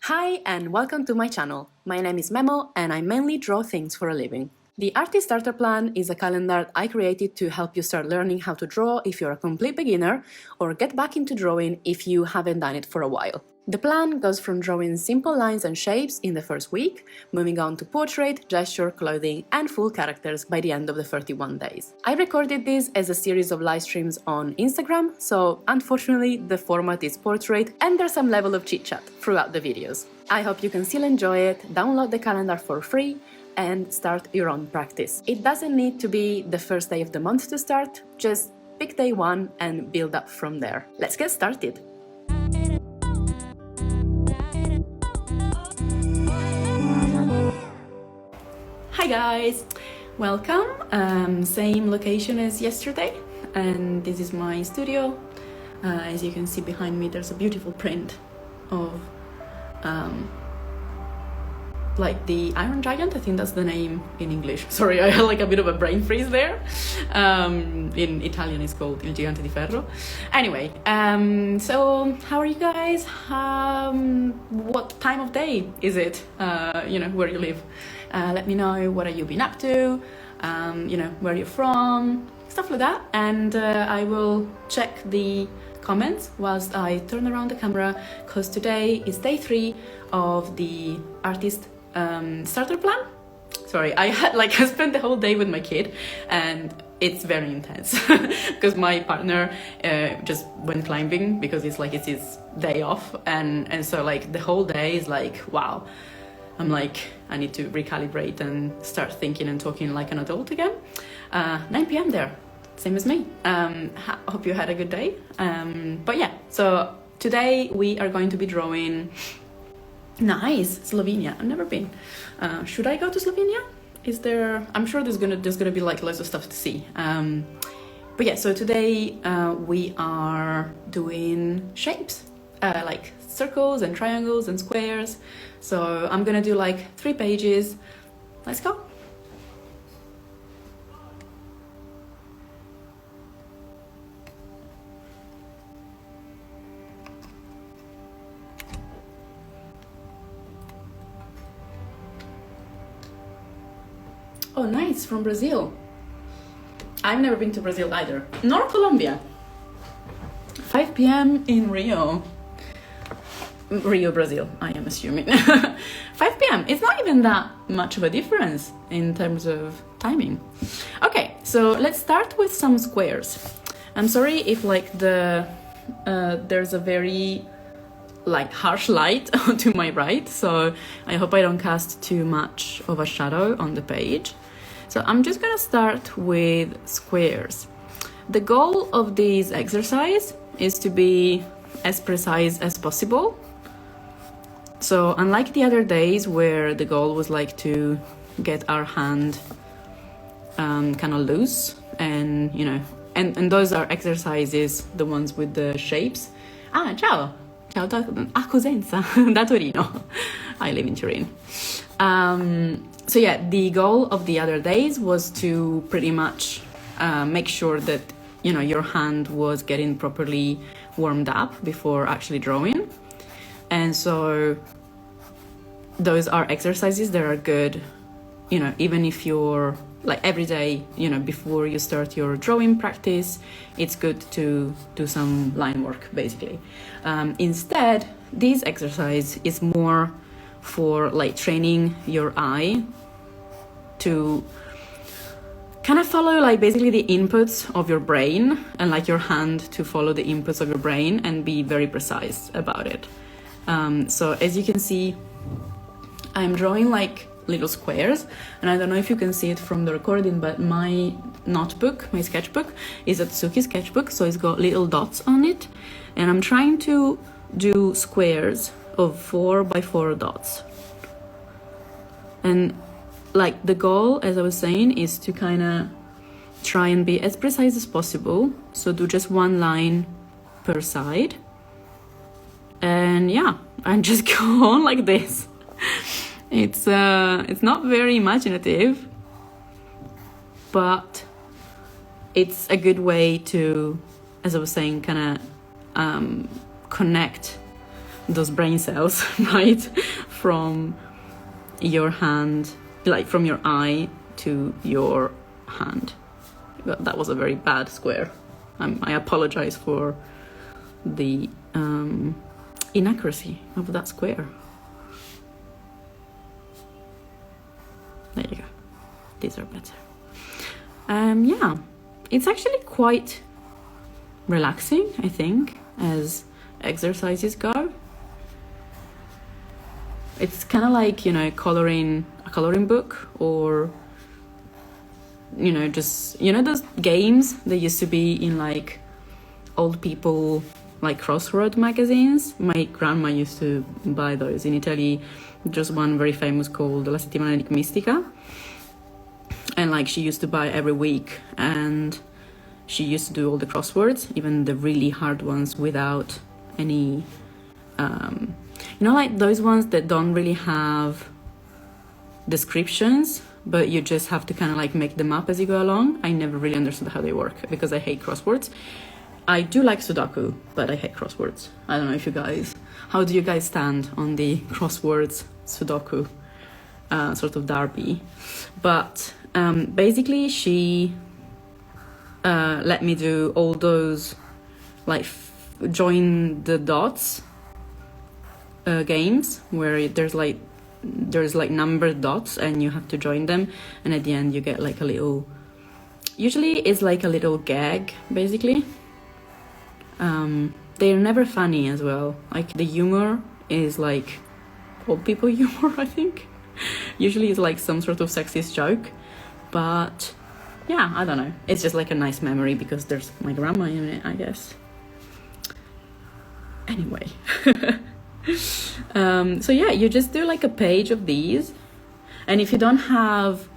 Hi and welcome to my channel. My name is Memo and I mainly draw things for a living. The Artist Starter Plan is a calendar I created to help you start learning how to draw if you're a complete beginner or get back into drawing if you haven't done it for a while. The plan goes from drawing simple lines and shapes in the first week, moving on to portrait, gesture, clothing, and full characters by the end of the 31 days. I recorded this as a series of live streams on Instagram, so unfortunately the format is portrait and there's some level of chit-chat throughout the videos. I hope you can still enjoy it, download the calendar for free, and start your own practice. It doesn't need to be the first day of the month to start, just pick day one and build up from there. Let's get started! Hi guys! Welcome! Same location as yesterday, and this is my studio. As you can see behind me, there's a beautiful print of like the Iron Giant. I think that's the name in English. Sorry, I had like a bit of a brain freeze there. In Italian it's called Il Gigante di Ferro. Anyway, so how are you guys? What time of day is it? Where you live. Let me know what have you been up to, where you're from, stuff like that. And I will check the comments whilst I turn around the camera, because today is day 3 of the Artist Starter Plan. Sorry, I spent the whole day with my kid and it's very intense because my partner just went climbing because it's his day off, and so like the whole day is like, wow, I'm like, I need to recalibrate and start thinking and talking like an adult again. 9 p.m. there, same as me. Hope you had a good day. But yeah, so today we are going to be drawing. Nice, Slovenia. I've never been. Should I go to Slovenia? Is there? I'm sure there's gonna be like loads of stuff to see. But yeah, so today we are doing shapes, like circles and triangles and squares. So I'm gonna do like 3 pages. Let's go. Oh, nice, from Brazil. I've never been to Brazil either, nor Colombia. 5 p.m. in Rio, Brazil, I am assuming. 5 p.m. It's not even that much of a difference in terms of timing. Okay, so let's start with some squares. I'm sorry if like there's a very like harsh light to my right, so I hope I don't cast too much of a shadow on the page. So I'm just gonna start with squares. The goal of this exercise is to be as precise as possible. So unlike the other days where the goal was like to get our hand kind of loose, and and those are exercises, the ones with the shapes. Ciao a Cosenza, da Torino. I live in Turin. So yeah, the goal of the other days was to pretty much make sure that your hand was getting properly warmed up before actually drawing. And so those are exercises that are good, even if you're like every day, before you start your drawing practice, it's good to do some line work basically. Instead, this exercise is more for like training your eye to kind of follow like basically the inputs of your brain, and like your hand to follow the inputs of your brain and be very precise about it. So as you can see, I'm drawing like little squares, and I don't know if you can see it from the recording, but my notebook, my sketchbook, is a Tsuki sketchbook, so it's got little dots on it, and I'm trying to do squares of 4 by 4 dots. And like the goal, as I was saying, is to kind of try and be as precise as possible, so do just 1 line per side, and yeah, and just go on like this. It's not very imaginative, but it's a good way to, as I was saying, kind of connect those brain cells, right, from your hand, like from your eye to your hand. That was a very bad square. I apologize for the inaccuracy of that square. There you go. These are better. Yeah, it's actually quite relaxing, I think, as exercises go. It's kind of like, you know, coloring a coloring book, or, you know, just, you know, those games that used to be in like old people, like crossword magazines. My grandma used to buy those in Italy. Just one very famous called La Settimana Enigmistica, and like she used to buy every week, and she used to do all the crosswords, even the really hard ones, without any you know, like those ones that don't really have descriptions, but you just have to kind of like make them up as you go along. I never really understood how they work because I hate crosswords. I do like Sudoku, but I hate crosswords. I don't know if you guys, how do you guys stand on the crosswords Sudoku sort of derby? But basically she let me do all those like join the dots games where there's like numbered dots and you have to join them, and at the end you get like a little, usually it's like a little gag basically. They're never funny as well, like the humor is like old people humor, I think. Usually it's like some sort of sexist joke, but yeah, I don't know, it's just like a nice memory because there's my grandma in it, I guess. Anyway. So yeah, you just do like a page of these, and if you don't have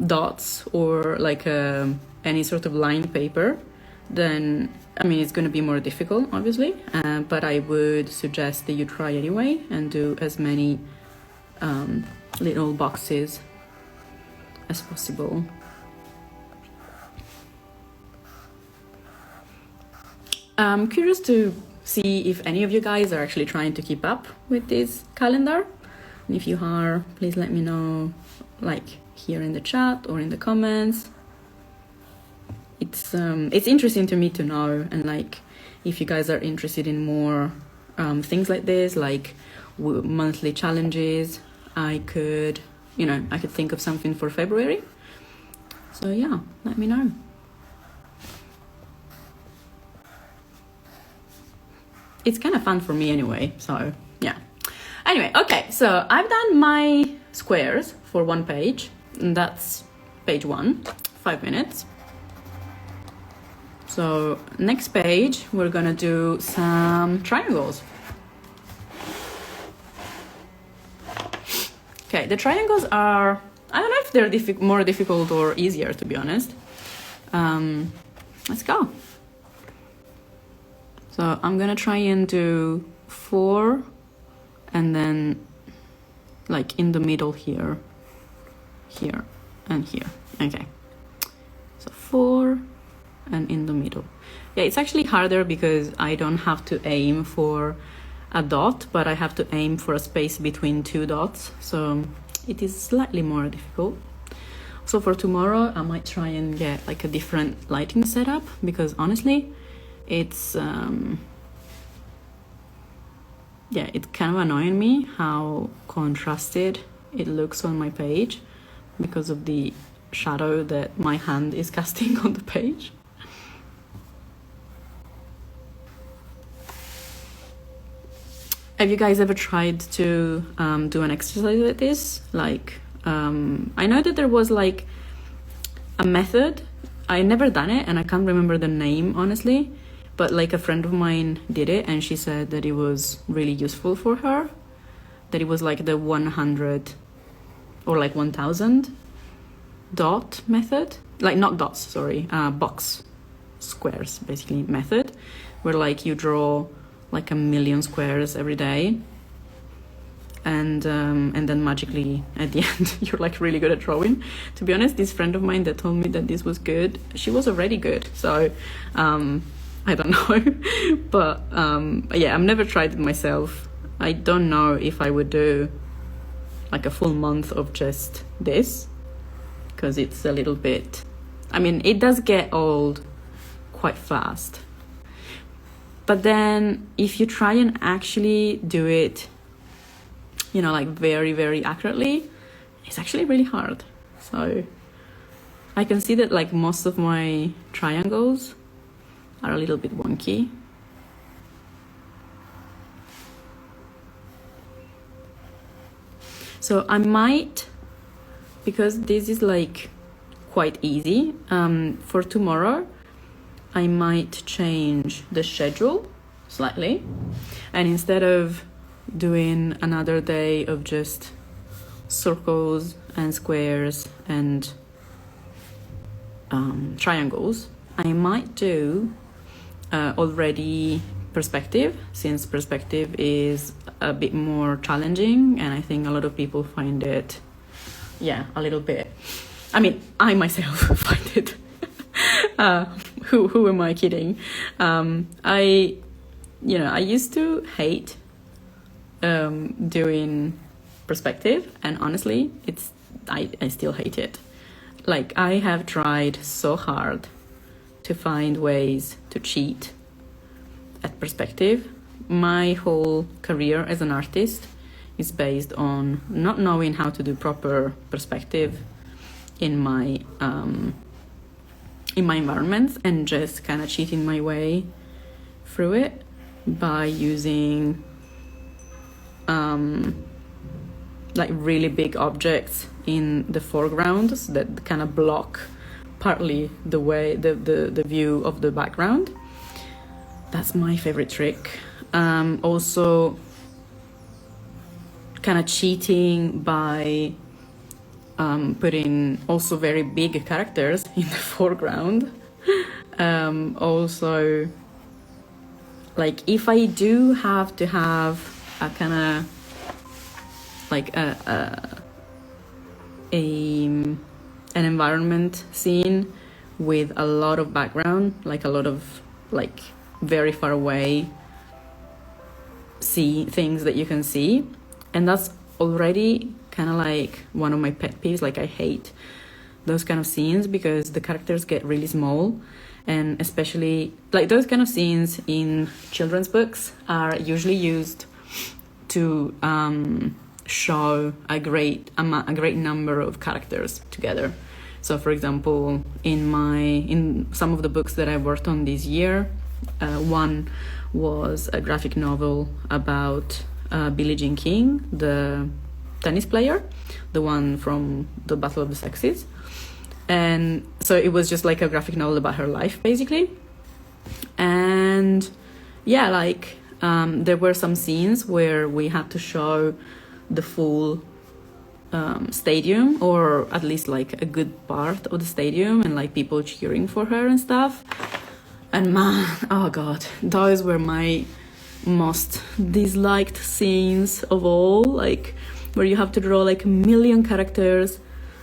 dots or like any sort of lined paper, then I mean it's going to be more difficult, obviously, but I would suggest that you try anyway and do as many little boxes as possible. I'm curious to see if any of you guys are actually trying to keep up with this calendar, and if you are, please let me know, like here in the chat or in the comments. It's interesting to me to know, and like if you guys are interested in more things like this, like monthly challenges, I could think of something for February. So yeah, let me know. It's kind of fun for me anyway, so yeah. Anyway, okay, so I've done my squares for one page, and that's page 1, 5 minutes. So next page, we're gonna do some triangles. Okay, the triangles are, I don't know if they're more difficult or easier, to be honest. Let's go. So I'm gonna try and do 4, and then like in the middle here, here, and here. Okay, so 4 and in the middle. Yeah, it's actually harder because I don't have to aim for a dot, but I have to aim for a space between 2 dots, so it is slightly more difficult. So for tomorrow I might try and get like a different lighting setup, because honestly it's it's kind of annoying me how contrasted it looks on my page because of the shadow that my hand is casting on the page. Have you guys ever tried to do an exercise like this? Like I know that there was like a method. I never done it and I can't remember the name honestly, but like a friend of mine did it and she said that it was really useful for her, that it was like the 100 or like 1000 dot method, like not dots, sorry, box squares basically method, where like you draw like 1,000,000 squares every day, and then magically at the end you're like really good at drawing. To be honest, this friend of mine that told me that this was good, she was already good, so I don't know. But yeah, I've never tried it myself. I don't know if I would do like a full month of just this, because it's a little bit, I mean, it does get old quite fast. But then if you try and actually do it, you know, like very, very accurately, it's actually really hard. So I can see that like most of my triangles are a little bit wonky. So I might, because this is like quite easy, for tomorrow, I might change the schedule slightly. And instead of doing another day of just circles and squares and triangles, I might do already perspective, since perspective is a bit more challenging, and I think a lot of people find it, yeah, a little bit, I mean, I myself find it who am I kidding? I used to hate doing perspective, and honestly, I still hate it. Like, I have tried so hard to find ways to cheat at perspective. My whole career as an artist is based on not knowing how to do proper perspective in my environments, and just kind of cheating my way through it by using like really big objects in the foregrounds that kind of block partly the way the view of the background. That's my favorite trick. Also kind of cheating by putting also very big characters in the foreground. Also, like, if I do have to have a kind of like an environment scene with a lot of background, like a lot of like very far away see things that you can see, and that's already kind of like one of my pet peeves. Like, I hate those kind of scenes because the characters get really small, and especially like those kind of scenes in children's books are usually used to show a great number of characters together. So for example, in some of the books that I worked on this year, one was a graphic novel about Billie Jean King, the tennis player, the one from the Battle of the Sexes. And so it was just like a graphic novel about her life, basically. And yeah, like there were some scenes where we had to show the full stadium, or at least like a good part of the stadium, and like people cheering for her and stuff. And man, oh god, those were my most disliked scenes of all, like where you have to draw like a million characters,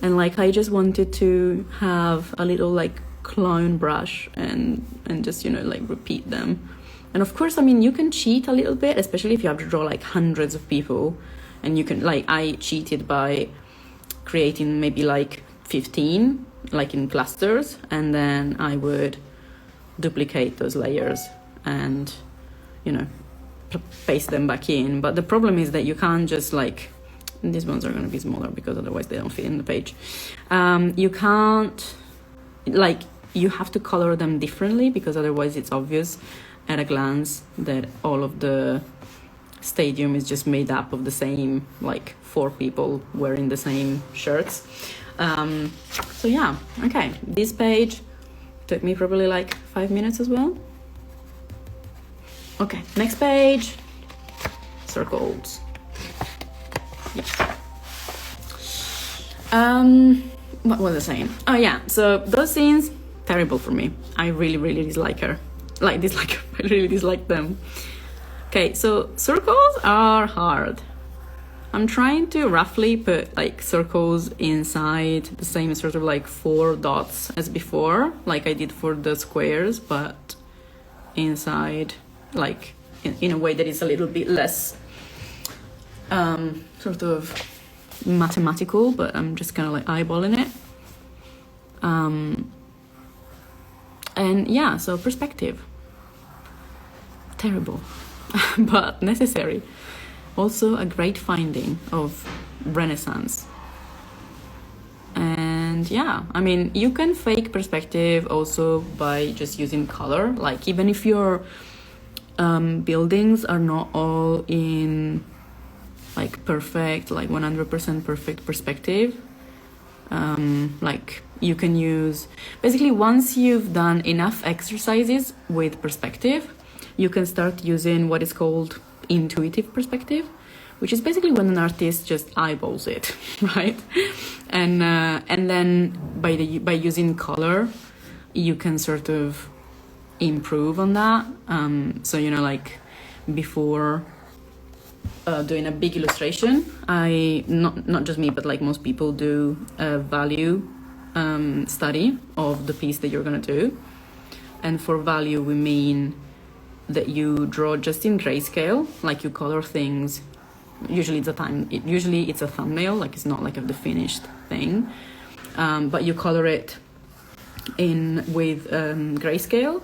and like I just wanted to have a little like clone brush and just, you know, like repeat them. And of course, I mean, you can cheat a little bit, especially if you have to draw like hundreds of people, and you can, like, I cheated by creating maybe like 15 like in clusters, and then I would duplicate those layers and, you know, paste them back in. But the problem is that you can't just like, these ones are going to be smaller because otherwise they don't fit in the page. You can't, like, you have to color them differently, because otherwise it's obvious at a glance that all of the stadium is just made up of the same like 4 people wearing the same shirts. So yeah, okay, this page took me probably like 5 minutes as well. Okay, next page, circles. Yeah. What was I saying? Oh yeah, so those scenes, terrible for me. I really dislike her. I really dislike them. Okay, so circles are hard. I'm trying to roughly put like circles inside the same sort of like 4 dots as before, like I did for the squares, but inside, like in a way that is a little bit less sort of mathematical, but I'm just kind of like eyeballing it. And yeah, so perspective. Terrible, but necessary. Also a great finding of Renaissance. And yeah, I mean, you can fake perspective also by just using color. Like even if your buildings are not all in like perfect, like 100% perfect perspective, like you can use, basically once you've done enough exercises with perspective, you can start using what is called intuitive perspective, which is basically when an artist just eyeballs it, right? And then by using color, you can sort of improve on that. So you know, like before doing a big illustration, I not just me, but like most people do a value study of the piece that you're gonna do. And for value, we mean that you draw just in grayscale, like you color things. Usually it's a thumbnail, like it's not like the finished thing, but you color it in with grayscale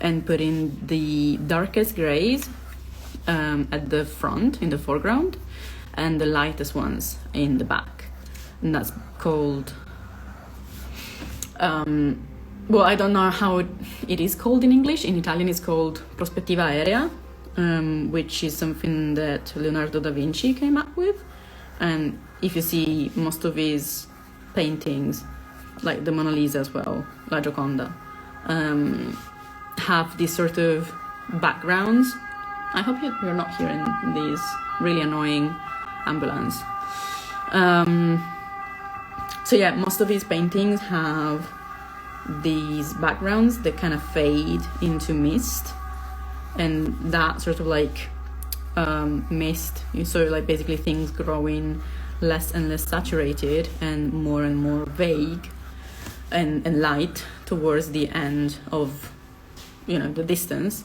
and put in the darkest grays at the front in the foreground and the lightest ones in the back, and that's called well, I don't know how it is called in English. In Italian it's called prospettiva aerea, which is something that Leonardo da Vinci came up with. And if you see most of his paintings, like the Mona Lisa as well, La Gioconda, have these sort of backgrounds. I hope you're not hearing these really annoying ambulance. So yeah, most of his paintings have these backgrounds that kind of fade into mist, and that sort of like mist, so like basically things growing less and less saturated and more vague and light towards the end of, you know, the distance,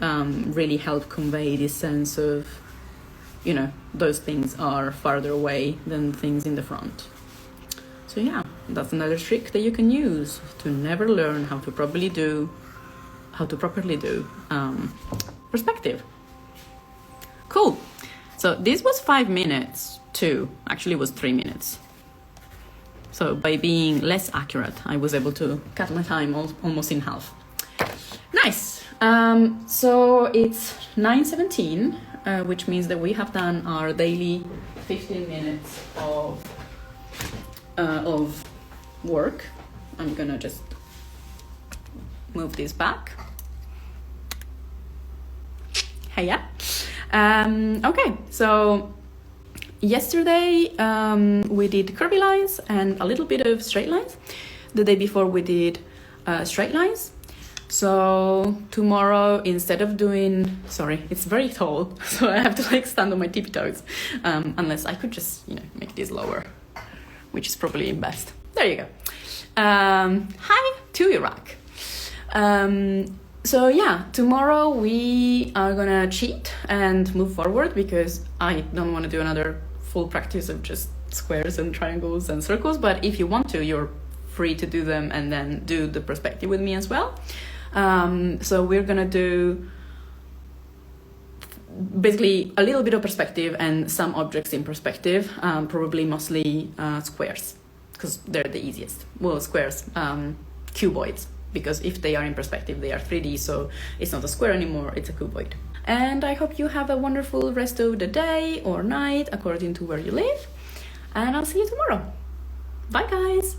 really help convey this sense of, you know, those things are farther away than things in the front. So yeah, that's another trick that you can use to never learn how to properly do perspective. Cool. So this was 5 minutes too. Actually, it was 3 minutes. So by being less accurate, I was able to cut my time almost in half. Nice. So it's 9:17, which means that we have done our daily 15 minutes of work. I'm gonna just move this back. Hiya. Okay, so yesterday we did curvy lines and a little bit of straight lines. The day before we did straight lines. So tomorrow, instead of doing, sorry, it's very tall, so I have to like stand on my tippy toes, unless I could just, you know, make this lower, which is probably best. There you go. Hi to Iraq. So yeah, tomorrow we are gonna cheat and move forward because I don't want to do another full practice of just squares and triangles and circles, but if you want to, you're free to do them and then do the perspective with me as well. So we're gonna do basically a little bit of perspective and some objects in perspective, probably mostly squares, because they're the easiest. Well, squares, cuboids, because if they are in perspective, they are 3D, so it's not a square anymore, it's a cuboid. And I hope you have a wonderful rest of the day or night, according to where you live, and I'll see you tomorrow. Bye, guys!